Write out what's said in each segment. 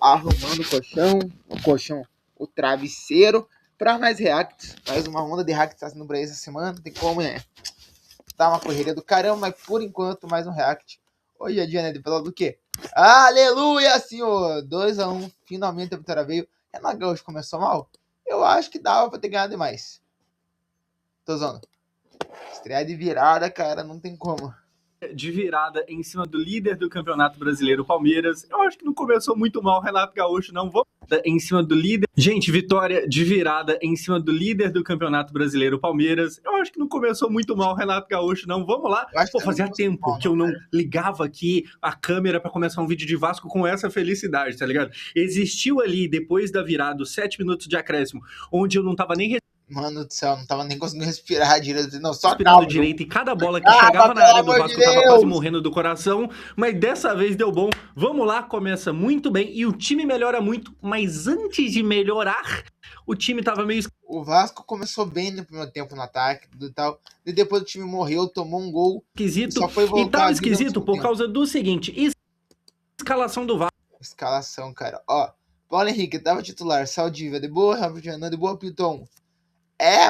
arrumando o travesseiro, para mais reacts. Mais uma onda de reacts tá sendo pra essa semana. Tem como, né? Tá uma correria do caramba, mas por enquanto, mais um react. Hoje é dia, né? De falar do quê? Aleluia, senhor! 2-1, finalmente a vitória veio. Renato Gaúcho começou mal? Eu acho que dava pra ter ganhado mais. Tô zoando. Estreia de virada, cara, não tem como. De virada em cima do líder do Campeonato Brasileiro, Palmeiras. Eu acho que não começou muito mal, Renato Gaúcho, não. Vamos em cima do líder. Gente, vitória de virada em cima do líder do Campeonato Brasileiro, Palmeiras. Eu acho que não começou muito mal, Renato Gaúcho, não. Vamos lá. Pô, fazia tempo mal, que eu não ligava aqui a câmera para começar um vídeo de Vasco com essa felicidade, tá ligado? Existiu ali, depois da virada, os 7 minutos de acréscimo, onde eu não tava nem... Mano do céu, não tava nem conseguindo respirar direito. Não, só respirando direito e cada bola que chegava na área do Vasco tava quase morrendo do coração, mas dessa vez deu bom. Vamos lá, começa muito bem e o time melhora muito, mas antes de melhorar, o time tava meio... O Vasco começou bem no primeiro tempo no ataque e tal, e depois o time morreu, tomou um gol. Esquisito, só foi voltar e tava esquisito por causa do seguinte, escalação do Vasco. Escalação, cara, ó, Paulo Henrique tava titular, Saldívia, de boa, Rafael Fernandes, de boa, Piton.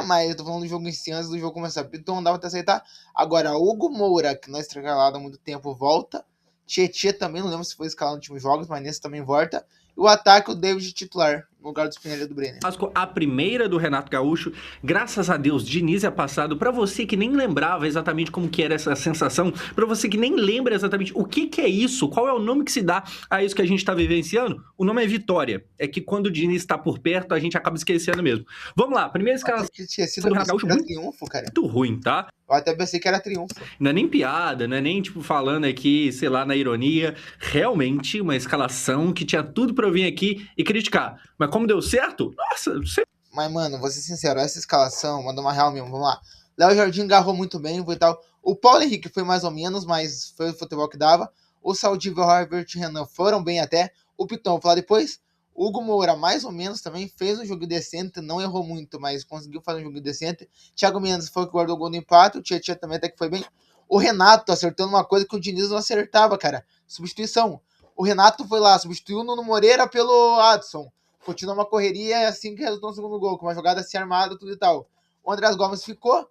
Mas eu tô falando do jogo em si, antes do jogo começar. Piton dava pra aceitar. Agora, Hugo Moura, que não é escalado há muito tempo, volta. Tietê também, não lembro se foi escalado nos últimos jogos, mas nesse também volta. E o ataque, o David titular, no lugar do Spinelli do Brenner. A primeira do Renato Gaúcho, graças a Deus, Diniz é passado. Pra você que nem lembrava exatamente como que era essa sensação, pra você que nem lembra exatamente o que é isso, qual é o nome que se dá a isso que a gente tá vivenciando, o nome é vitória. É que quando o Diniz tá por perto, a gente acaba esquecendo mesmo. Vamos lá, primeira escalação do Renato Gaúcho, muito ruim, tá? Eu até pensei que era triunfo. Não é nem piada, não é nem, tipo, falando aqui, sei lá, na ironia. Realmente, uma escalação que tinha tudo pra eu vir aqui e criticar. Mas como deu certo? Nossa, não sei. Mas, mano, vou ser sincero, essa escalação, mandou uma real mesmo, vamos lá. Léo Jardim agarrou muito bem e tal. O Paulo Henrique foi mais ou menos, mas foi o futebol que dava. O Saldívia, o Herbert e o Renan foram bem até. O Piton, vou falar depois. O Hugo Moura, mais ou menos, também fez um jogo decente, não errou muito, mas conseguiu fazer um jogo decente. Thiago Mendes foi o que guardou o gol do empate, o Tietchan também até que foi bem. O Renato acertando uma coisa que o Diniz não acertava, cara. Substituição. O Renato foi lá, substituiu o Nuno Moreira pelo Adson. Continuou uma correria assim que resultou no segundo gol, com uma jogada assim armada, tudo e tal. O Andrés Gomes ficou,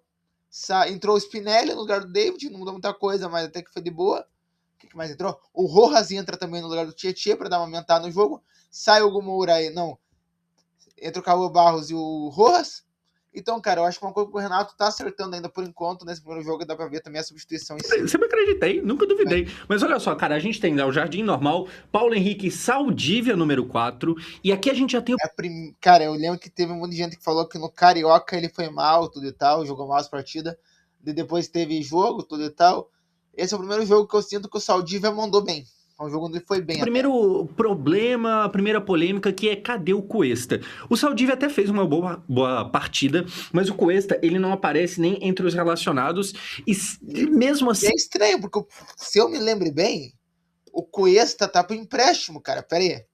entrou o Spinelli no lugar do David, não mudou muita coisa, mas até que foi de boa. O que mais entrou? O Rojas entra também no lugar do Tietchan para dar uma aumentada no jogo. Sai o Hugo Moura aí, não. Entra o Cabo Barros e o Rojas. Então, cara, eu acho que uma coisa que o Renato tá acertando ainda por enquanto nesse primeiro jogo, dá pra ver também a substituição em si. Eu sempre acreditei, nunca duvidei. Mas olha só, cara, a gente tem o Jardim normal, Paulo Henrique, Saldívia, número 4, e aqui a gente já tem o... Cara, eu lembro que teve um monte de gente que falou que no Carioca ele foi mal, tudo e tal, jogou mal as partidas, depois teve jogo, tudo e tal. Esse é o primeiro jogo que eu sinto que o Saldívia mandou bem. É um jogo onde ele foi bem. O primeiro problema, a primeira polêmica que é cadê o Cuesta? O Saldívia até fez uma boa partida, mas o Cuesta, ele não aparece nem entre os relacionados e mesmo assim... É estranho, porque se eu me lembro bem, o Cuesta tá pro empréstimo, cara. Pera aí.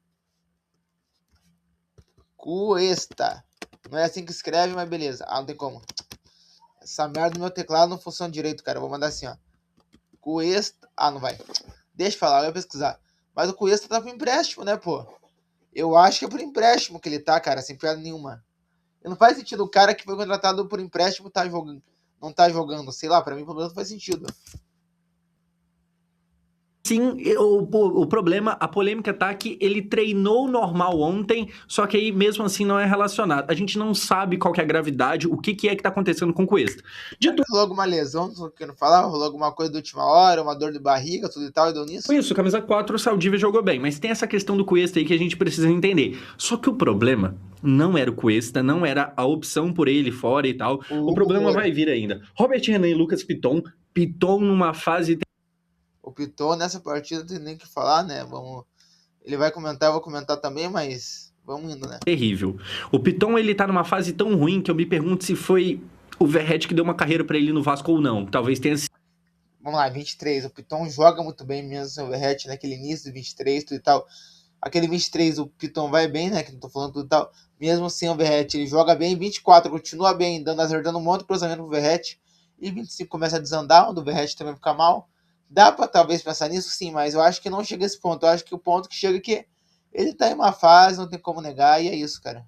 Cuesta. Não é assim que escreve, mas beleza. Não tem como. Essa merda do meu teclado não funciona direito, cara. Eu vou mandar assim, ó. Cuesta... não vai. Deixa eu falar, eu vou pesquisar. Mas o Cuesta tá pro empréstimo, né, pô? Eu acho que é por empréstimo que ele tá, cara, sem piada nenhuma. E não faz sentido o cara que foi contratado por empréstimo tá jogando, não tá jogando. Sei lá, pra mim, pelo menos não faz sentido. Sim, o problema, a polêmica tá que ele treinou normal ontem, só que aí mesmo assim não é relacionado. A gente não sabe qual que é a gravidade, o que é que tá acontecendo com o Cuesta. Rolou alguma lesão, tô querendo falar, rolou alguma coisa da última hora, uma dor de barriga, tudo e tal, e deu nisso? Isso, camisa 4, o Saldívia jogou bem, mas tem essa questão do Cuesta aí que a gente precisa entender. Só que o problema não era o Cuesta, não era a opção por ele fora e tal. O problema vai vir ainda. Robert Renan e Lucas Piton numa fase... O Piton nessa partida não tem nem o que falar, né? Ele vai comentar, eu vou comentar também, mas vamos indo, né? Terrível. O Piton, ele tá numa fase tão ruim que eu me pergunto se foi o Verratti que deu uma carreira pra ele no Vasco ou não. Talvez tenha sido. Vamos lá, 23. O Piton joga muito bem mesmo, o Verratti naquele início do 23, tudo e tal. Aquele 23, o Piton vai bem, né? Que não tô falando tudo e tal. Mesmo assim, o Verratti, ele joga bem. 24, continua bem, acertando um monte de cruzamento pro Verratti. E 25 começa a desandar, onde o Verratti também fica mal. Dá pra talvez pensar nisso, sim, mas eu acho que não chega a esse ponto. Eu acho que o ponto que chega é que Ele tá em uma fase, não tem como negar, e é isso, cara.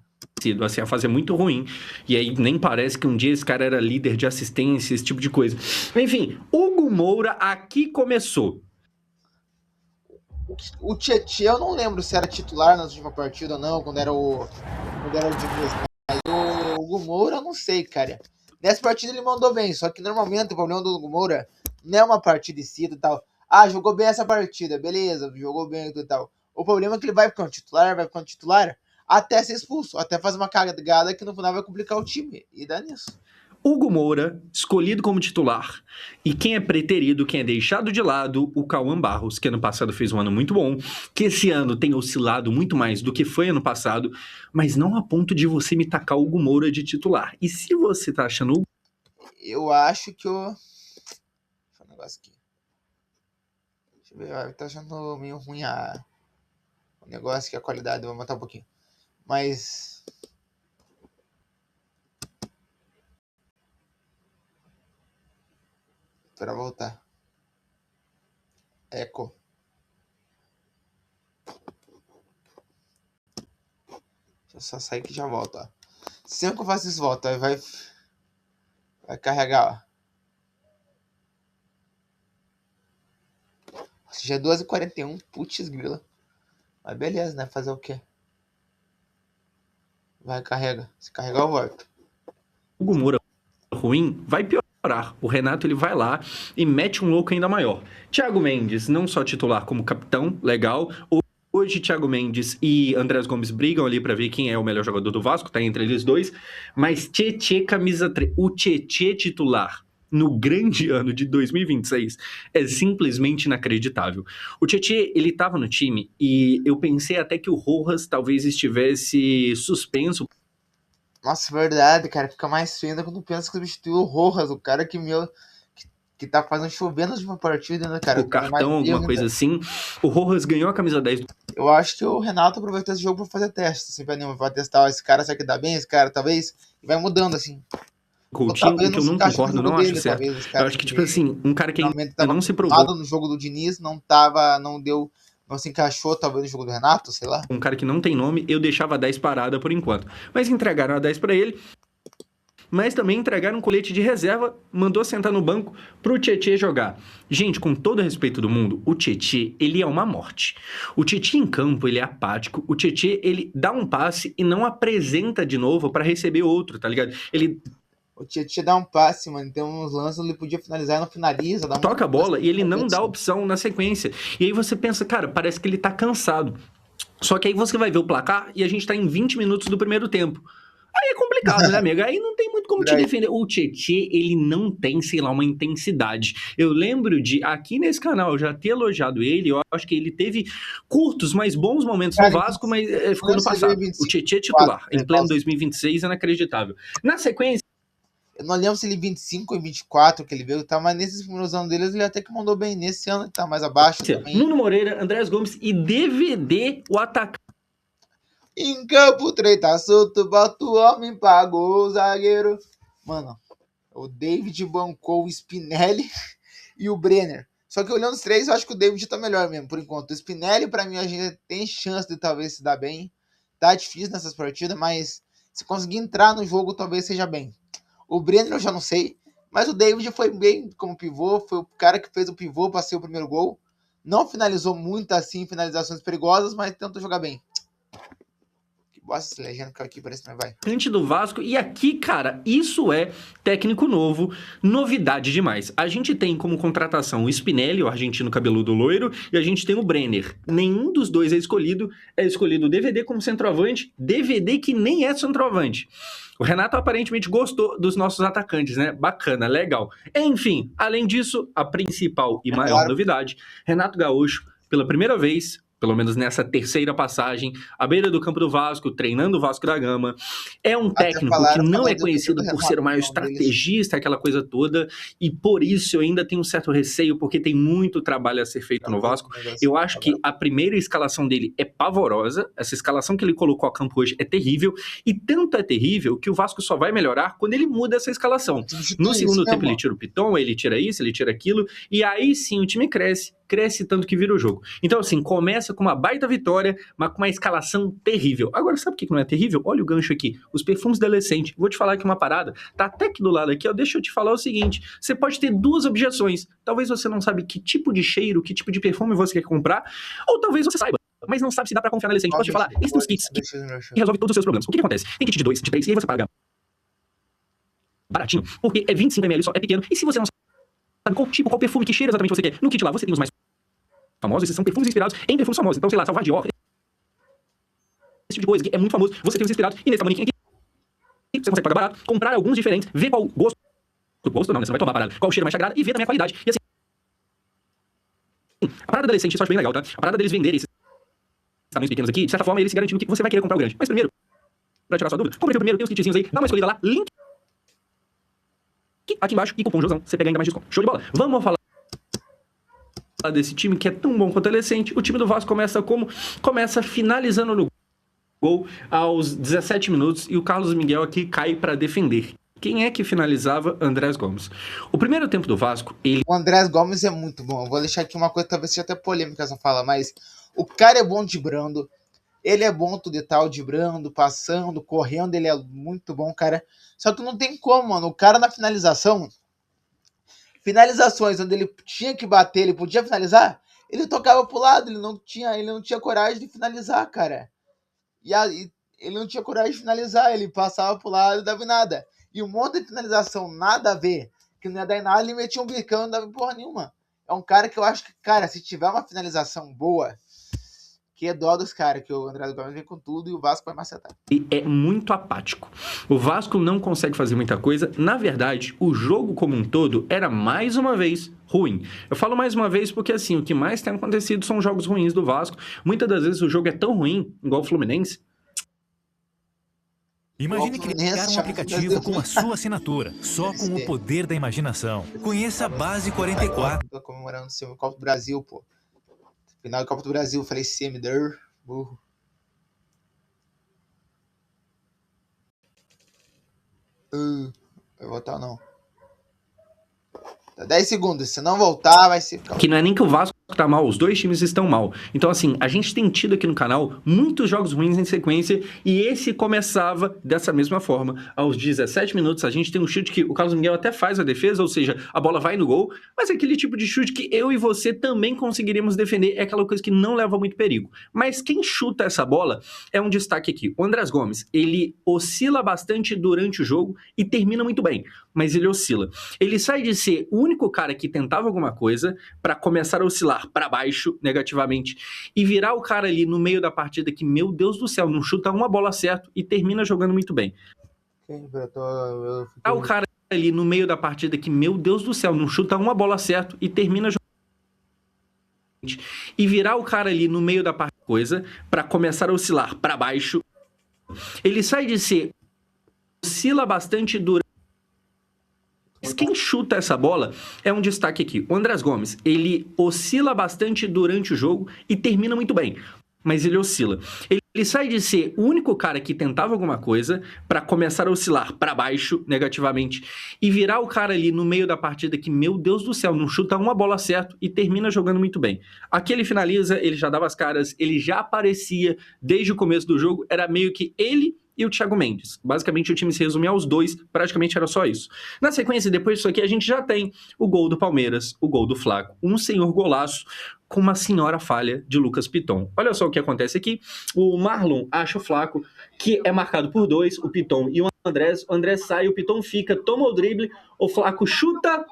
Assim, a fase é muito ruim, e aí nem parece que um dia esse cara era líder de assistência, esse tipo de coisa. Enfim, Hugo Moura aqui começou. O Tietchan, eu não lembro se era titular na última partida ou não, quando era o Diniz, mas o Hugo Moura, eu não sei, cara. Nessa partida ele mandou bem, só que normalmente o problema do Hugo Moura não é uma partida em si e tal. Ah, jogou bem essa partida, beleza, jogou bem e tal. O problema é que ele vai ficando titular, até ser expulso, até fazer uma cagada que no final vai complicar o time, e dá nisso. Hugo Moura, escolhido como titular. E quem é preterido, quem é deixado de lado, o Cauã Barros, que ano passado fez um ano muito bom, que esse ano tem oscilado muito mais do que foi ano passado, mas não a ponto de você me tacar o Hugo Moura de titular. E se você tá achando... Eu acho que o... Deixa eu ver um negócio aqui. Deixa eu ver, tá achando meio ruim o negócio, que a qualidade, vou botar um pouquinho. Mas... Para voltar. Eco. Deixa eu só sair que já volto, ó. Sempre que eu faço isso, volta. Aí vai carregar, ó. Já é 12h41. Putz, grila. Mas beleza, né? Fazer o quê? Vai, carrega. Se carregar, eu volto. Hugo Moura ruim, vai piorar. O Renato ele vai lá e mete um louco ainda maior. Thiago Mendes, não só titular como capitão, legal. Hoje, Thiago Mendes e Andrés Gomes brigam ali para ver quem é o melhor jogador do Vasco, tá entre eles dois. Mas Tietê, camisa 3, o Tietê titular no grande ano de 2026 é simplesmente inacreditável. O Tietê, ele tava no time e eu pensei até que o Rojas talvez estivesse suspenso. Nossa, verdade, cara. Fica mais feio ainda quando pensa que substituiu o Rojas, o cara que tá fazendo chover na última partida, né, cara? O cartão, alguma coisa assim. O Rojas ganhou a camisa 10 do... Eu acho que o Renato aproveitou esse jogo pra fazer teste, assim, pra testar, ó, esse cara será que dá bem, esse cara talvez, e vai mudando, assim. Coutinho, o que eu não concordo, não acho certo. Talvez, eu acho que, tipo assim, um cara que ainda não se provou. No jogo do Diniz, não se encaixou, talvez, no jogo do Renato, sei lá. Um cara que não tem nome, eu deixava a 10 parada por enquanto. Mas entregaram a 10 pra ele, mas também entregaram um colete de reserva, mandou sentar no banco pro Tietê jogar. Gente, com todo o respeito do mundo, o Tietê, ele é uma morte. O Tietê em campo, ele é apático. O Tietê, ele dá um passe e não apresenta de novo pra receber outro, tá ligado? O Tietê dá um passe, mano, tem uns lances, ele podia finalizar e não finaliza. Toca a bola e ele não dá opção na sequência. E aí você pensa, cara, parece que ele tá cansado. Só que aí você vai ver o placar e a gente tá em 20 minutos do primeiro tempo. Aí é complicado, né, amigo? Aí não tem muito como te defender. O Tietê, ele não tem, sei lá, uma intensidade. Eu lembro de, aqui nesse canal, já ter elogiado ele. Eu acho que ele teve curtos, mas bons momentos no Vasco, mas ficou no passado. O Tietê titular, em pleno 2026, é inacreditável. Na sequência... Eu não lembro se ele 25 ou 24 que ele veio, tá? Mas nesses primeiros anos deles, ele até que mandou bem. Nesse ano ele tá mais abaixo também. Nuno Moreira, Andrés Gomes e DVD, o atacante. Em campo, treta solto, bota o homem, pagou o zagueiro. Mano, o David bancou o Spinelli e o Brenner. Só que olhando os três, eu acho que o David tá melhor mesmo, por enquanto. O Spinelli, pra mim, a gente tem chance de talvez se dar bem. Tá difícil nessas partidas, mas se conseguir entrar no jogo, talvez seja bem. O Brenner eu já não sei, mas o David foi bem como pivô, foi o cara que fez o pivô para ser o primeiro gol. Não finalizou muito assim, finalizações perigosas, mas tentou jogar bem. Bosta esse legenda que aqui parece que não vai. Antes do Vasco, e aqui, cara, isso é técnico novo, novidade demais. A gente tem como contratação o Spinelli, o argentino cabeludo loiro, e a gente tem o Brenner. Nenhum dos dois é escolhido o DVD como centroavante, DVD que nem é centroavante. O Renato aparentemente gostou dos nossos atacantes, né? Bacana, legal. Enfim, além disso, a principal e maior novidade, Renato Gaúcho, pela primeira vez, pelo menos nessa terceira passagem, à beira do campo do Vasco, treinando o Vasco da Gama. É um técnico que não é conhecido por ser o maior estrategista, aquela coisa toda, e por isso eu ainda tenho um certo receio, porque tem muito trabalho a ser feito no Vasco. Eu acho que a primeira escalação dele é pavorosa, essa escalação que ele colocou a campo hoje é terrível, e tanto é terrível que o Vasco só vai melhorar quando ele muda essa escalação. No segundo tempo ele tira o Piton, ele tira isso, ele tira aquilo, e aí sim o time cresce cresce tanto que vira o jogo. Então, assim, começa com uma baita vitória, mas com uma escalação terrível. Agora, sabe o que não é terrível? Olha o gancho aqui, os perfumes da Lescente. Vou te falar aqui uma parada, tá até aqui do lado aqui, ó, deixa eu te falar o seguinte, você pode ter duas objeções. Talvez você não sabe que tipo de cheiro, que tipo de perfume você quer comprar, ou talvez você saiba, mas não sabe se dá pra confiar na Lescente. Posso te falar, esses são os kits que resolvem todos os seus problemas. O que acontece? Tem kit de 2, de 3, e aí você paga baratinho, porque é 25 ml só, é pequeno, e se você não sabe qual tipo, qual perfume, que cheiro exatamente você quer, no kit lá você tem os mais famosos, esses são perfumes inspirados em perfumes famosos, então sei lá, Salvador Dior, esse tipo de coisa que é muito famoso, você tem os inspirados, e nesse manequim aqui, você consegue pagar barato, comprar alguns diferentes, ver qual gosto não, né, você vai tomar parada, qual o cheiro mais sagrado, e ver também a qualidade, e assim, a parada da Lescente, isso eu acho bem legal, tá? A parada deles venderem esses tamanhos pequenos aqui, de certa forma, eles se garantindo que você vai querer comprar o grande, mas primeiro, pra tirar sua dúvida, compre primeiro, tem os kitzinhos aí, dá uma escolhida lá, link aqui embaixo e cupom Josão, você pega ainda mais desconto. Show de bola. Vamos falar desse time que é tão bom quanto a Lescente. O time do Vasco começa como? Começa finalizando no gol aos 17 minutos e o Carlos Miguel aqui cai para defender. Quem é que finalizava? Andrés Gomes. O primeiro tempo do Vasco, O Andrés Gomes é muito bom. Eu vou deixar aqui uma coisa, talvez seja até polêmica essa fala, mas o cara é bom driblando. Ele é bom tudo e tal, driblando, passando, correndo, ele é muito bom, cara. Só que não tem como, mano. O cara na finalizações onde ele tinha que bater, ele podia finalizar, ele tocava pro lado, ele não tinha coragem de finalizar, cara. E ele não tinha coragem de finalizar, ele passava pro lado e dava em nada. E um monte de finalização, nada a ver, que não ia dar em nada, ele metia um bicão e não dava porra nenhuma. É um cara que eu acho que, cara, se tiver uma finalização boa, que é dó dos caras, que o Andrés Gomes vem com tudo e o Vasco vai macetar. E é muito apático. O Vasco não consegue fazer muita coisa. Na verdade, o jogo como um todo era mais uma vez ruim. Eu falo mais uma vez porque, assim, o que mais tem acontecido são jogos ruins do Vasco. Muitas das vezes o jogo é tão ruim, igual o Fluminense. Imagine criar um aplicativo com a sua assinatura, só com o poder da imaginação. Conheça a Base 44. Tô comemorando o Copa do Brasil, pô. Final da Copa do Brasil, eu falei Semider, burro. Vai voltar ou não? Tá 10 segundos, se não voltar, vai ser... Que não é nem que o Vasco tá mal, os dois times estão mal. Então, assim, a gente tem tido aqui no canal muitos jogos ruins em sequência e esse começava dessa mesma forma. Aos 17 minutos, a gente tem um chute que o Carlos Miguel até faz a defesa, ou seja, a bola vai no gol, mas é aquele tipo de chute que eu e você também conseguiríamos defender, é aquela coisa que não leva muito perigo. Mas quem chuta essa bola é um destaque aqui. O Andrés Gomes, ele oscila bastante durante o jogo e termina muito bem, mas ele oscila. Ele sai de ser o único cara que tentava alguma coisa para começar a oscilar para baixo negativamente e virar o cara ali no meio da partida que, meu Deus do céu, não chuta uma bola certo e termina jogando muito bem. O cara ali no meio da partida que, meu Deus do céu, não chuta uma bola certo e termina jogando e virar o cara ali no meio da coisa para começar a oscilar para baixo. Ele sai de ser oscila bastante durante. Quem chuta essa bola é um destaque aqui. O Andrés Gomes, ele oscila bastante durante o jogo e termina muito bem, mas ele oscila. Ele sai de ser o único cara que tentava alguma coisa para começar a oscilar para baixo negativamente e virar o cara ali no meio da partida que, meu Deus do céu, não chuta uma bola certo e termina jogando muito bem. Aqui ele finaliza, ele já dava as caras, ele já aparecia desde o começo do jogo, era meio que ele e o Thiago Mendes. Basicamente o time se resumia aos dois, praticamente era só isso. Na sequência, depois disso aqui, a gente já tem o gol do Palmeiras, o gol do Flaco, um senhor golaço com uma senhora falha de Lucas Piton. Olha só o que acontece aqui, o Marlon acha o Flaco, que é marcado por dois, o Piton e o André sai, o Piton fica, toma o drible, o Flaco chuta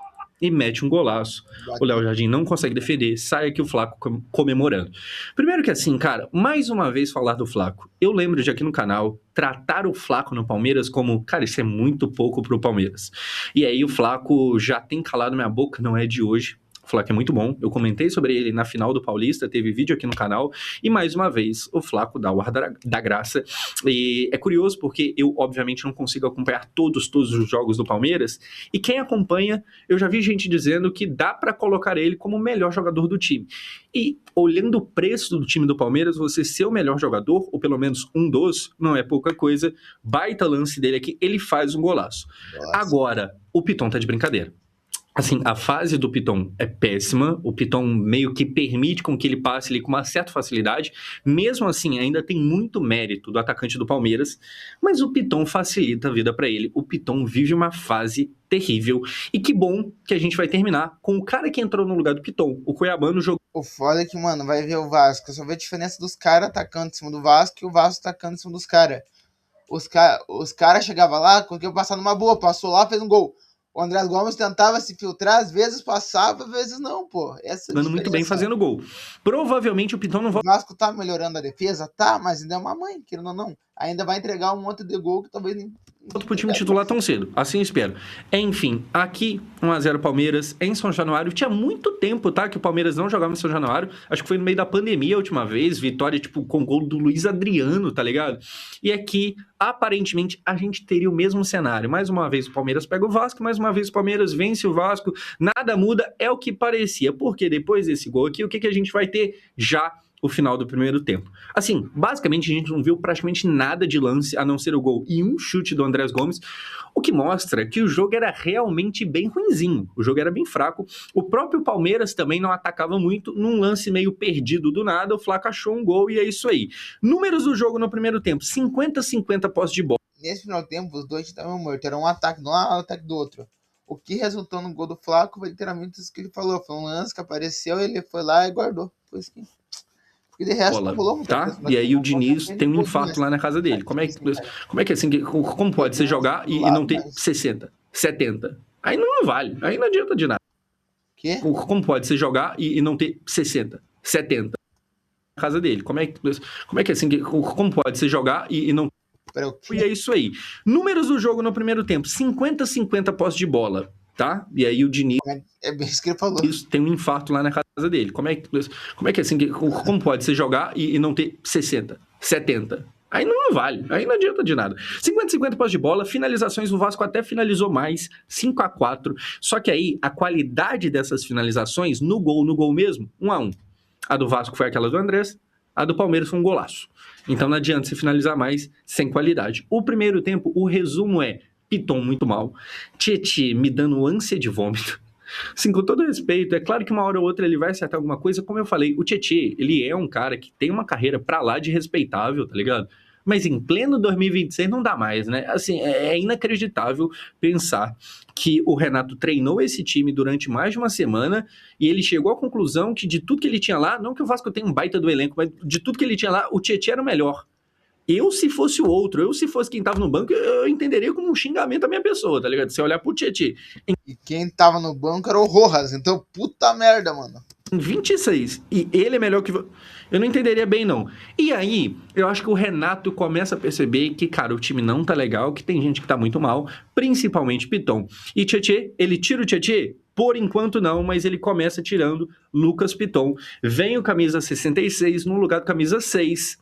e mete um golaço. O Léo Jardim não consegue defender, sai aqui o Flaco comemorando. Primeiro que assim, cara, mais uma vez falar do Flaco. Eu lembro de aqui no canal tratar o Flaco no Palmeiras como, cara, isso é muito pouco pro Palmeiras. E aí o Flaco já tem calado minha boca, não é de hoje. O Flaco é muito bom, eu comentei sobre ele na final do Paulista, teve vídeo aqui no canal, e mais uma vez o Flaco dá o ar da graça, e é curioso porque eu obviamente não consigo acompanhar todos os jogos do Palmeiras, e quem acompanha, eu já vi gente dizendo que dá pra colocar ele como o melhor jogador do time, e olhando o preço do time do Palmeiras, você ser o melhor jogador, ou pelo menos um dos, não é pouca coisa, baita lance dele aqui, ele faz um golaço. Nossa. Agora, o Piton tá de brincadeira. Assim, a fase do Piton é péssima, o Piton meio que permite com que ele passe ali com uma certa facilidade, mesmo assim ainda tem muito mérito do atacante do Palmeiras, mas o Piton facilita a vida para ele, o Piton vive uma fase terrível, e que bom que a gente vai terminar com o cara que entrou no lugar do Piton, o Cuiabano jogou. O foda é que, mano, vai ver o Vasco, só vê a diferença dos caras atacando em cima do Vasco e o Vasco atacando em cima dos caras. Os caras chegavam lá, conseguiam passar numa boa, passou lá, fez um gol. O Andrés Gomes tentava se filtrar, às vezes passava, às vezes não, pô. Essa é a jogando muito bem, diferença. Fazendo gol. Provavelmente o Piton não O volta. Vasco tá melhorando a defesa? Tá, mas ainda é uma mãe, querendo ou não. Ainda vai entregar um monte de gol que talvez nem. Volta pro time titular tão cedo, assim espero. Enfim, aqui 1-0 Palmeiras em São Januário. Tinha muito tempo, tá, que o Palmeiras não jogava em São Januário. Acho que foi no meio da pandemia a última vez. Vitória, tipo, com gol do Luiz Adriano, tá ligado? E aqui, aparentemente, a gente teria o mesmo cenário. Mais uma vez o Palmeiras pega o Vasco, mais uma vez o Palmeiras vence o Vasco. Nada muda, é o que parecia. Porque depois desse gol aqui, o que a gente vai ter? Já o final do primeiro tempo. Assim, basicamente a gente não viu praticamente nada de lance, a não ser o gol e um chute do Andrés Gomes, o que mostra que o jogo era realmente bem ruinzinho, o jogo era bem fraco. O próprio Palmeiras também não atacava muito, num lance meio perdido do nada, o Flaco achou um gol e é isso aí. Números do jogo no primeiro tempo, 50-50 posse de bola. Nesse final do tempo, os dois estavam mortos, era um ataque de um lado, um ataque do outro. O que resultou no gol do Flaco foi literalmente isso que ele falou, foi um lance que apareceu, ele foi lá e guardou. Foi isso que... E de resto, bola, não rolou muita tá? coisa, E aí o não Diniz rolou tem um muito, infarto né? lá na casa dele. Como é que assim, como pode você jogar e não ter 60, 70? Aí não vale, aí não adianta de nada. Quê? Como pode você jogar e não ter 60, 70 na casa dele? Como é que assim, como pode você jogar e não... E é isso aí. Números do jogo no primeiro tempo, 50-50 posse de bola, tá? E aí o Diniz... É bem isso que ele falou. Tem um infarto lá na casa dele. Como é que assim, como pode você jogar e não ter 60, 70? Aí não vale, aí não adianta de nada. 50-50 posse de bola, finalizações, o Vasco até finalizou mais, 5-4. Só que aí, a qualidade dessas finalizações, no gol mesmo, 1-1. A do Vasco foi aquela do Andrés, a do Palmeiras foi um golaço. Então não adianta você finalizar mais sem qualidade. O primeiro tempo, o resumo é Piton muito mal, Tietê me dando ânsia de vômito. Assim, com todo respeito, é claro que uma hora ou outra ele vai acertar alguma coisa, como eu falei, o Tietê, ele é um cara que tem uma carreira pra lá de respeitável, tá ligado? Mas em pleno 2026 não dá mais, né? Assim, é inacreditável pensar que o Renato treinou esse time durante mais de uma semana e ele chegou à conclusão que de tudo que ele tinha lá, não que o Vasco tenha um baita do elenco, mas de tudo que ele tinha lá, o Tietê era o melhor. Eu, se fosse o outro, se fosse quem tava no banco, eu entenderia como um xingamento à minha pessoa, tá ligado? Se olhar pro Tietê. E quem tava no banco era o Rojas, então puta merda, mano. Em 26, e ele é melhor que... Eu não entenderia bem, não. E aí, eu acho que o Renato começa a perceber que, cara, o time não tá legal, que tem gente que tá muito mal, principalmente Piton. E Tietê, ele tira o Tietê? Por enquanto não, mas ele começa tirando Lucas Piton. Vem o camisa 66 no lugar do camisa 6.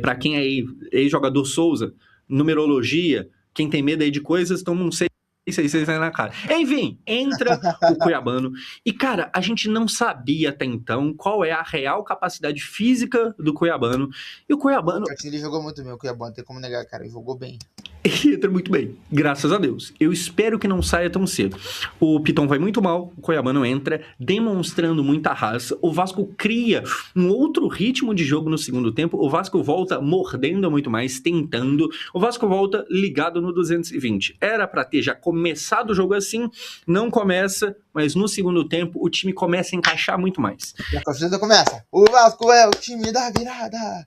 Para quem é ex-jogador Souza, numerologia, quem tem medo aí de coisas, toma um 666 aí na cara. Enfim, entra o Cuiabano. E, cara, a gente não sabia até então qual é a real capacidade física do Cuiabano. E o Cuiabano... Ele jogou muito bem, o Cuiabano, não tem como negar, cara, ele jogou bem. Ele entra muito bem, graças a Deus. Eu espero que não saia tão cedo. O Piton vai muito mal, o Cuiabano entra, demonstrando muita raça. O Vasco cria um outro ritmo de jogo no segundo tempo. O Vasco volta mordendo muito mais, tentando. O Vasco volta ligado no 220. Era pra ter já começado o jogo assim, não começa, mas no segundo tempo o time começa a encaixar muito mais. E a torcida começa. O Vasco é o time da virada.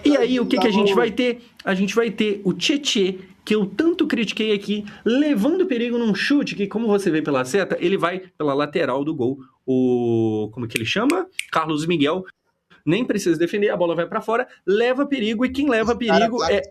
E aí, o que a gente vai ter? A gente vai ter o Tietê, que eu tanto critiquei aqui, levando perigo num chute que, como você vê pela seta, ele vai pela lateral do gol. Como que ele chama? Carlos Miguel. Nem precisa defender, a bola vai pra fora, leva perigo, e quem leva perigo é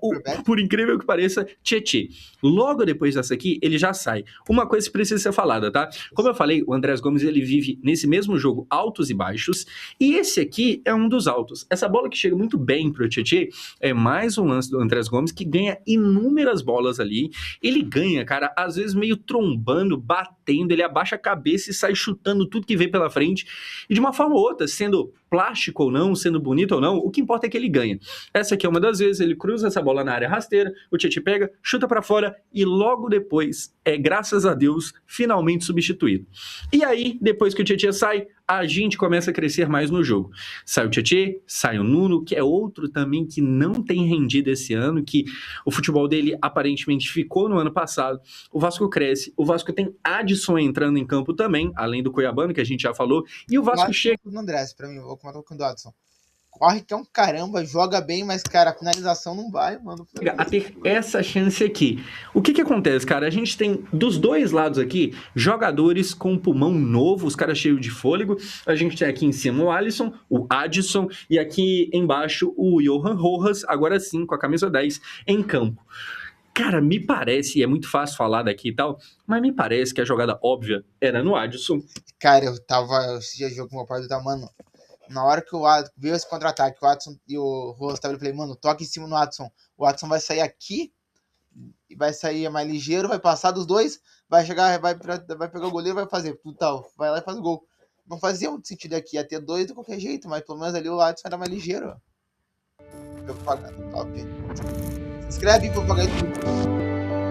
por incrível que pareça, Tietê. Logo depois dessa aqui, ele já sai. Uma coisa que precisa ser falada, tá? Como eu falei, o Andrés Gomes, ele vive nesse mesmo jogo altos e baixos, e esse aqui é um dos altos. Essa bola que chega muito bem pro Tietê é mais um lance do Andrés Gomes, que ganha inúmeras bolas ali. Ele ganha, cara, às vezes meio trombando, batendo, ele abaixa a cabeça e sai chutando tudo que vem pela frente, e de uma forma ou outra, sendo plástico ou não, sendo bonito ou não, o que importa é que ele ganha. Essa aqui é uma das vezes, ele cruza essa bola na área rasteira, o Tietchan pega, chuta para fora e logo depois graças a Deus, finalmente substituído. E aí, depois que o Tietchan sai, a gente começa a crescer mais no jogo. Sai o Tietchan, sai o Nuno, que é outro também que não tem rendido esse ano, que o futebol dele aparentemente ficou no ano passado. O Vasco cresce, o Vasco tem Adson entrando em campo também, além do Cuiabano, que a gente já falou, e o Vasco chega... No Andrés, pra mim, vou comentar com o Adson. Corre que é um caramba, joga bem, mas, cara, a finalização não vai, mano. A ter essa chance aqui. O que acontece, cara? A gente tem, dos dois lados aqui, jogadores com pulmão novo, os caras cheios de fôlego. A gente tem aqui em cima o Alisson, o Adson, e aqui embaixo o Johan Rojas, agora sim, com a camisa 10, em campo. Cara, me parece, e é muito fácil falar daqui e tal, mas me parece que a jogada óbvia era no Adson. Cara, esse dia jogo com o meu pai, mano, na hora que o Adson veio esse contra-ataque, o Adson e o Rojas estavam, eu falei, mano, toca em cima no Adson. O Adson vai sair aqui, e vai sair mais ligeiro, vai passar dos dois, vai chegar, vai pegar o goleiro, vai fazer, tal, vai lá e faz o gol. Não fazia muito sentido aqui, ia ter dois de qualquer jeito, mas pelo menos ali o Adson era mais ligeiro. Propaganda top. Se inscreve em propaganda.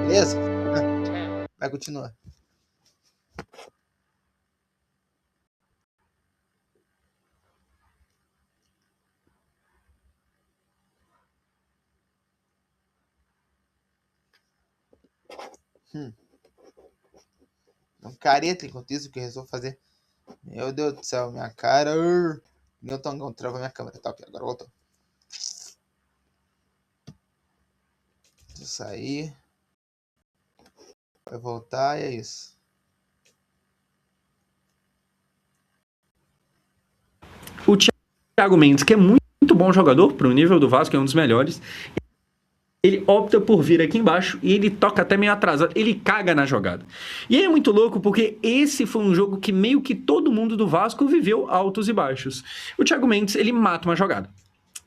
Beleza? Vai, continua. Um careta enquanto isso que eu resolvo fazer. Meu Deus do céu, minha cara. Meu tongão trava minha câmera. Tá, ok, agora voltou. Isso aí. Vai voltar e é isso. O Thiago Mendes, que é muito bom jogador, para o nível do Vasco, é um dos melhores. Ele opta por vir aqui embaixo e ele toca até meio atrasado, ele caga na jogada. E aí é muito louco porque esse foi um jogo que meio que todo mundo do Vasco viveu altos e baixos. O Thiago Mendes, ele mata uma jogada.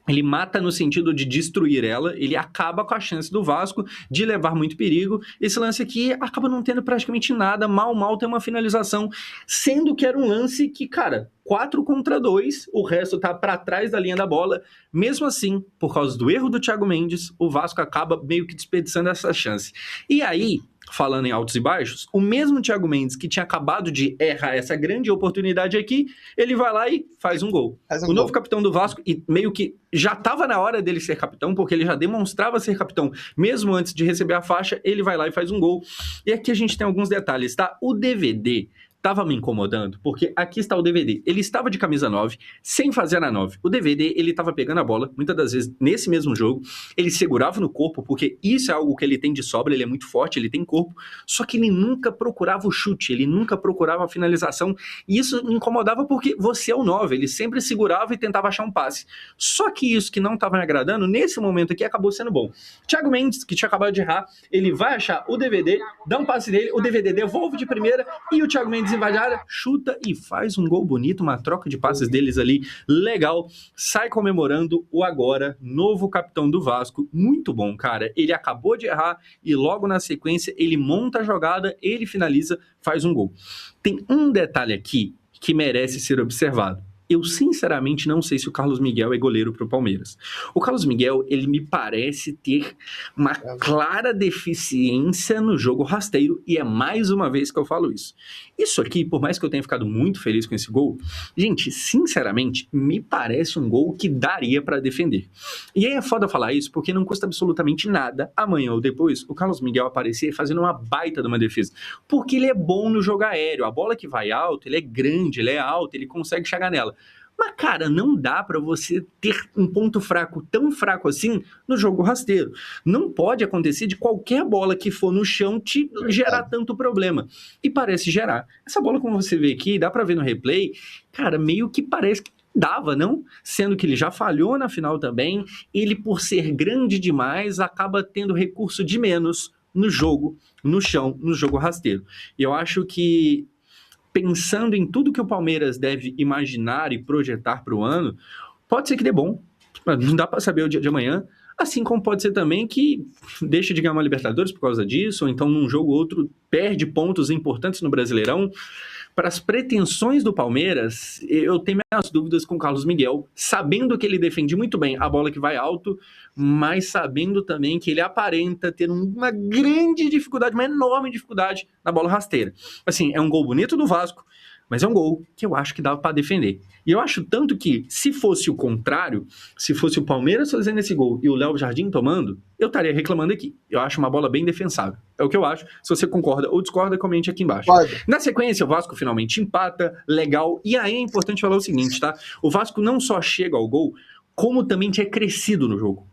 Ele mata no sentido de destruir ela, ele acaba com a chance do Vasco de levar muito perigo. Esse lance aqui acaba não tendo praticamente nada, mal tem uma finalização, sendo que era um lance que, cara, 4 contra 2, o resto tá para trás da linha da bola. Mesmo assim, por causa do erro do Thiago Mendes, o Vasco acaba meio que desperdiçando essa chance. E aí, falando em altos e baixos, o mesmo Thiago Mendes que tinha acabado de errar essa grande oportunidade aqui, ele vai lá e faz um gol. O novo capitão do Vasco, e meio que já estava na hora dele ser capitão, porque ele já demonstrava ser capitão, mesmo antes de receber a faixa, ele vai lá e faz um gol. E aqui a gente tem alguns detalhes, tá? O DVD estava me incomodando, porque aqui está o DVD. Ele estava de camisa 9, sem fazer a 9. O DVD, ele estava pegando a bola, muitas das vezes, nesse mesmo jogo, ele segurava no corpo, porque isso é algo que ele tem de sobra, ele é muito forte, ele tem corpo, só que ele nunca procurava o chute, ele nunca procurava a finalização, e isso me incomodava porque você é o 9, ele sempre segurava e tentava achar um passe. Só que isso que não estava me agradando, nesse momento aqui, acabou sendo bom. Thiago Mendes, que tinha acabado de errar, ele vai achar o DVD, dá um passe nele, o DVD devolve de primeira, e o Thiago Mendes invade a área, chuta e faz um gol bonito, uma troca de passes deles ali, legal, sai comemorando o agora novo capitão do Vasco, muito bom, cara, ele acabou de errar e logo na sequência ele monta a jogada, ele finaliza, faz um gol. Tem um detalhe aqui que merece ser observado. Eu sinceramente não sei se o Carlos Miguel é goleiro para o Palmeiras. O Carlos Miguel, ele me parece ter uma clara deficiência no jogo rasteiro e é mais uma vez que eu falo isso. Isso aqui, por mais que eu tenha ficado muito feliz com esse gol, gente, sinceramente, me parece um gol que daria para defender. E aí é foda falar isso porque não custa absolutamente nada, amanhã ou depois, o Carlos Miguel aparecer fazendo uma baita de uma defesa. Porque ele é bom no jogo aéreo, a bola que vai alto, ele é grande, ele é alto, ele consegue chegar nela. Mas, cara, não dá pra você ter um ponto fraco, tão fraco assim, no jogo rasteiro. Não pode acontecer de qualquer bola que for no chão te gerar tanto problema. E parece gerar. Essa bola, como você vê aqui, dá pra ver no replay, cara, meio que parece que dava, não? Sendo que ele já falhou na final também, ele, por ser grande demais, acaba tendo recurso de menos no jogo, no chão, no jogo rasteiro. E eu acho que, pensando em tudo que o Palmeiras deve imaginar e projetar para o ano, pode ser que dê bom. Mas não dá para saber o dia de amanhã. Assim como pode ser também que deixa de ganhar uma Libertadores por causa disso, ou então num jogo ou outro perde pontos importantes no Brasileirão. Para as pretensões do Palmeiras, eu tenho minhas dúvidas com o Carlos Miguel, sabendo que ele defende muito bem a bola que vai alto, mas sabendo também que ele aparenta ter uma grande dificuldade, uma enorme dificuldade na bola rasteira. Assim, é um gol bonito do Vasco, mas é um gol que eu acho que dava para defender. E eu acho tanto que, se fosse o contrário, se fosse o Palmeiras fazendo esse gol e o Léo Jardim tomando, eu estaria reclamando aqui. Eu acho uma bola bem defensável. É o que eu acho. Se você concorda ou discorda, comente aqui embaixo. Pode. Na sequência, o Vasco finalmente empata, legal. E aí é importante falar o seguinte, tá? O Vasco não só chega ao gol, como também tinha crescido no jogo.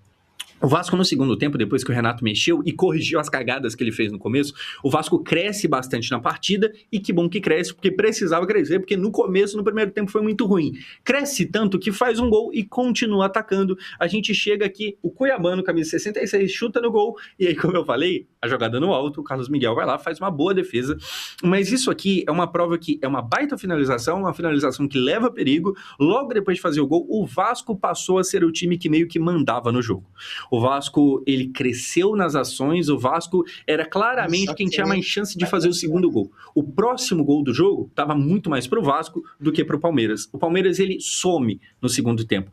O Vasco no segundo tempo, depois que o Renato mexeu e corrigiu as cagadas que ele fez no começo, o Vasco cresce bastante na partida, e que bom que cresce, porque precisava crescer, porque no começo, no primeiro tempo, foi muito ruim. Cresce tanto que faz um gol e continua atacando. A gente chega aqui, o Cuiabano, camisa 66, chuta no gol, e aí, como eu falei, a jogada no alto, o Carlos Miguel vai lá, faz uma boa defesa. Mas isso aqui é uma prova que é uma baita finalização, uma finalização que leva perigo. Logo depois de fazer o gol, o Vasco passou a ser o time que meio que mandava no jogo. O Vasco, ele cresceu nas ações, o Vasco era claramente quem tinha mais chance de fazer o segundo gol. O próximo gol do jogo estava muito mais pro Vasco do que pro Palmeiras. O Palmeiras, ele some no segundo tempo.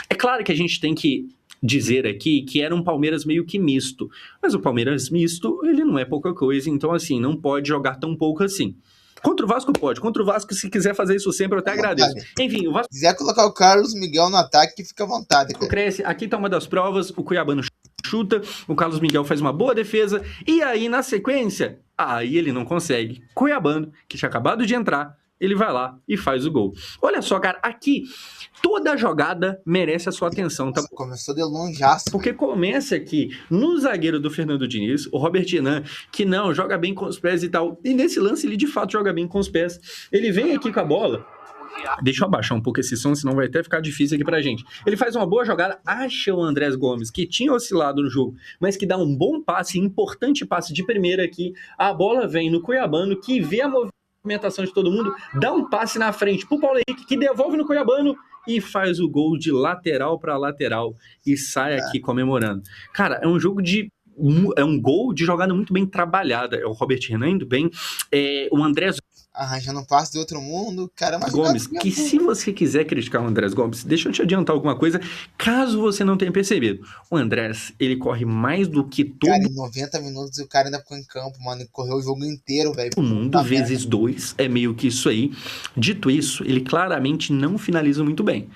É claro que a gente tem que dizer aqui que era um Palmeiras meio que misto, mas o Palmeiras misto, ele não é pouca coisa, então assim, não pode jogar tão pouco assim. Contra o Vasco pode. Contra o Vasco, se quiser fazer isso sempre, eu até agradeço. Enfim, o Vasco... Se quiser colocar o Carlos Miguel no ataque, fica à vontade. Cara. Cresce. Aqui tá uma das provas. O Cuiabano chuta, o Carlos Miguel faz uma boa defesa, e aí, na sequência, aí ele não consegue. Cuiabano, que tinha acabado de entrar, ele vai lá e faz o gol. Olha só, cara, aqui toda jogada merece a sua atenção, tá? Começou de longeaço. Porque começa aqui no zagueiro do Fernando Diniz, o Robert Renan, que não, joga bem com os pés e tal. E nesse lance ele de fato joga bem com os pés. Ele vem aqui com a bola. Deixa eu abaixar um pouco esse som, senão vai até ficar difícil aqui pra gente. Ele faz uma boa jogada, acha o Andrés Gomes, que tinha oscilado no jogo, mas que dá um bom passe, importante passe de primeira aqui. A bola vem no Cuiabano, que vê a movimentação de todo mundo, dá um passe na frente pro Paulo Henrique, que devolve no Cuiabano e faz o gol de lateral para lateral e sai aqui comemorando. Cara, é um jogo de... é um gol de jogada muito bem trabalhada. É o Robert Renan indo bem, o Andrés arranjando um passe de outro mundo, cara, mas Gomes, que se você quiser criticar o Andrés Gomes, deixa eu te adiantar alguma coisa, caso você não tenha percebido. O Andrés, ele corre mais do que todo... Cara, em 90 minutos o cara ainda ficou em campo, mano, ele correu o jogo inteiro, velho. O mundo vezes 2, é meio que isso aí. Dito isso, ele claramente não finaliza muito bem.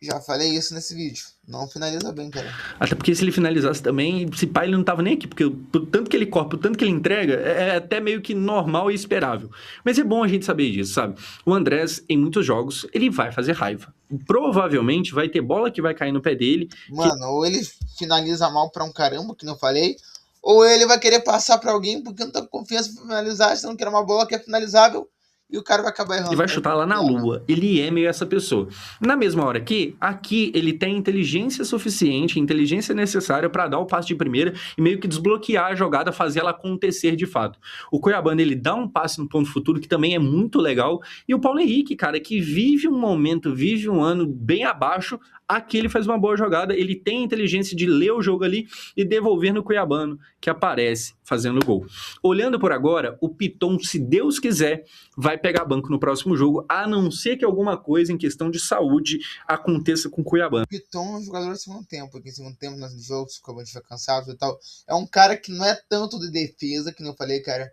Já falei isso nesse vídeo. Não finaliza bem, cara. Até porque se ele finalizasse também, se pá, ele não tava nem aqui. Porque por tanto que ele corre, por tanto que ele entrega, é até meio que normal e esperável. Mas é bom a gente saber disso, sabe? O Andrés, em muitos jogos, ele vai fazer raiva. Provavelmente vai ter bola que vai cair no pé dele. Mano, ou ele finaliza mal pra um caramba, que não falei, ou ele vai querer passar pra alguém porque não tá com confiança pra finalizar, se não quer uma bola que é finalizável. E o cara vai acabar errando. Ele vai chutar lá na lua. Ele é meio essa pessoa. Na mesma hora que, aqui, ele tem inteligência suficiente, inteligência necessária para dar o passe de primeira e meio que desbloquear a jogada, fazer ela acontecer de fato. O Cuiabano, ele dá um passe no ponto futuro que também é muito legal. E o Paulo Henrique, cara, que vive um momento, vive um ano bem abaixo, aqui ele faz uma boa jogada, ele tem a inteligência de ler o jogo ali e devolver no Cuiabano, que aparece fazendo o gol. Olhando por agora, o Piton, se Deus quiser, vai pegar banco no próximo jogo, a não ser que alguma coisa em questão de saúde aconteça com o Cuiabano. O Piton é um jogador de segundo tempo, porque em segundo tempo, nos jogos, como a gente vai cansado e tal, é um cara que não é tanto de defesa, que nem eu falei, cara.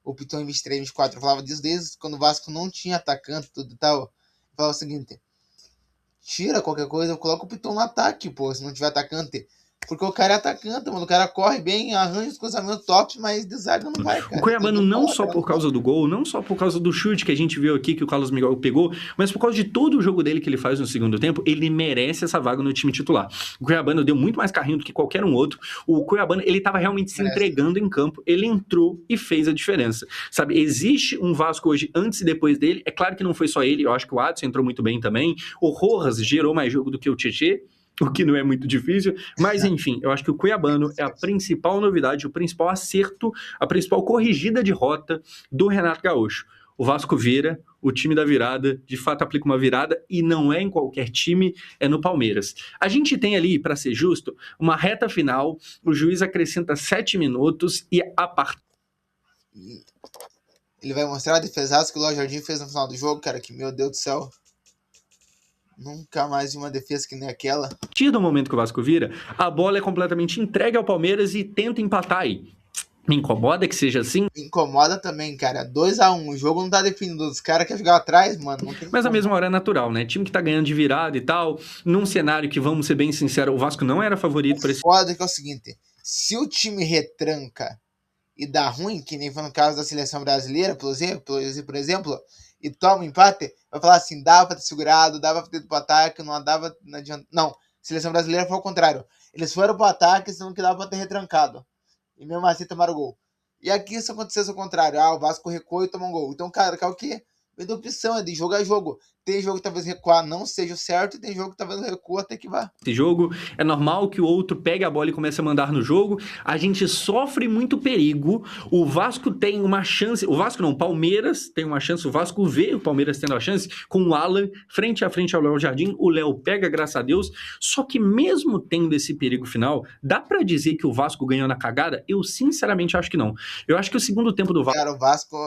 O Piton em 23, 24, eu falava disso desde quando o Vasco não tinha atacante, tudo e tal. Eu falava o seguinte: tira qualquer coisa, eu coloco o Piton no ataque, pô, se não tiver atacante. Porque o cara é atacante, mano. O cara corre bem, arranja os cruzamentos top, mas de zaga não vai, cara. O Cuiabano não só por causa do gol, não só por causa do chute que a gente viu aqui, que o Carlos Miguel pegou, mas por causa de todo o jogo dele que ele faz no segundo tempo, ele merece essa vaga no time titular. O Cuiabano deu muito mais carrinho do que qualquer um outro. O Cuiabano, ele tava realmente se entregando em campo. Ele entrou e fez a diferença. Sabe, existe um Vasco hoje antes e depois dele. É claro que não foi só ele, eu acho que o Adson entrou muito bem também. O Rojas gerou mais jogo do que o Tietê, o que não é muito difícil, mas enfim, eu acho que o Cuiabano é a principal novidade, o principal acerto, a principal corrigida de rota do Renato Gaúcho. o Vasco vira, o time da virada, de fato aplica uma virada, e não é em qualquer time, é no Palmeiras. A gente tem ali, para ser justo, uma reta final, o juiz acrescenta 7 minutos e a partir... Ele vai mostrar a defesaça que o Léo Jardim fez no final do jogo, cara, que meu Deus do céu. Nunca mais vi uma defesa que nem aquela. A partir do momento que o Vasco vira, a bola é completamente entregue ao Palmeiras e tenta empatar aí. Me incomoda que seja assim. Me incomoda também, cara. 2-1. O jogo não tá definido. Os caras querem jogar atrás, mano. Não tem Mas como. a mesma hora é natural, né? Time que tá ganhando de virada e tal, num cenário que, vamos ser bem sinceros, o Vasco não era favorito para esse... Foda que é o seguinte. Se o time retranca e dá ruim, que nem foi no caso da seleção brasileira, por exemplo, e toma um empate, vai falar assim, dava pra ter segurado, dava pra ter ido pro ataque, não dava, não adianta. Não, seleção brasileira foi ao contrário. Eles foram pro ataque, senão que dava pra ter retrancado. E mesmo assim tomaram o gol. E aqui isso acontecesse ao contrário. O Vasco recuou e tomou um gol. Então, cara, que é o quê? Vem da opção, é de jogo a jogo. Tem jogo que talvez recuar não seja o certo, e tem jogo que talvez recua até que vá. Esse jogo é normal que o outro pegue a bola e comece a mandar no jogo. A gente sofre muito perigo. O Vasco tem uma chance. O Vasco não, o Palmeiras tem uma chance. O Vasco vê o Palmeiras tendo a chance com o Alan frente a frente ao Léo Jardim. O Léo pega, graças a Deus. Só que mesmo tendo esse perigo final, dá pra dizer que o Vasco ganhou na cagada? Eu sinceramente acho que não. Eu acho que o segundo tempo do Vasco... Cara, o Vasco,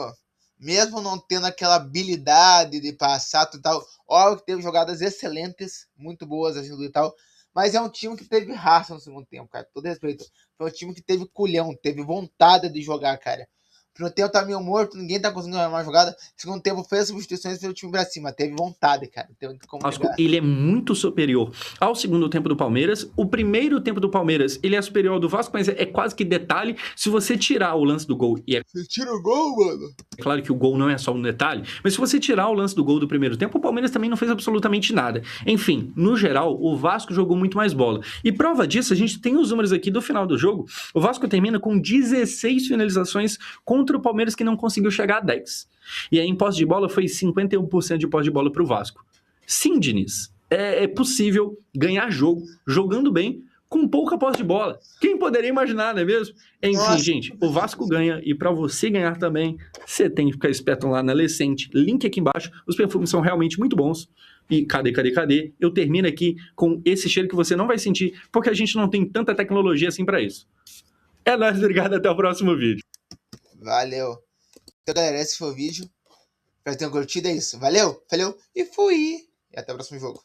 mesmo não tendo aquela habilidade de passar tudo e tal, óbvio que teve jogadas excelentes, muito boas assim e tal, mas é um time que teve raça no segundo tempo, cara, com todo respeito. Foi um time que teve culhão, teve vontade de jogar, cara. O primeiro tempo tá meio morto, ninguém tá conseguindo arrumar uma jogada. Segundo tempo fez substituições pelo time pra cima, teve vontade, cara. Teve como Vasco, pegar. ele é muito superior ao segundo tempo do Palmeiras. O primeiro tempo do Palmeiras, ele é superior ao do Vasco, mas é quase que detalhe. Se você tirar o lance do gol, e é Você tira o gol, mano. claro que o gol não é só um detalhe, mas se você tirar o lance do gol do primeiro tempo, o Palmeiras também não fez absolutamente nada. Enfim, no geral, o Vasco jogou muito mais bola. E prova disso, a gente tem os números aqui do final do jogo. O Vasco termina com 16 finalizações contra o Palmeiras, que não conseguiu chegar a 10. E aí, em posse de bola, foi 51% de posse de bola para o Vasco. Sim, Diniz, é possível ganhar jogo jogando bem com pouca posse de bola. Quem poderia imaginar, não é mesmo? Enfim, Nossa. gente, o Vasco ganha, e para você ganhar também, você tem que ficar esperto lá na Lecente. Link aqui embaixo, os perfumes são realmente muito bons. E cadê? Eu termino aqui com esse cheiro que você não vai sentir, porque a gente não tem tanta tecnologia assim para isso. É nóis, obrigado, até o próximo vídeo. Valeu. Então, galera, esse foi o vídeo. Espero que tenham curtido, é isso. Valeu, falou e fui. E até o próximo jogo.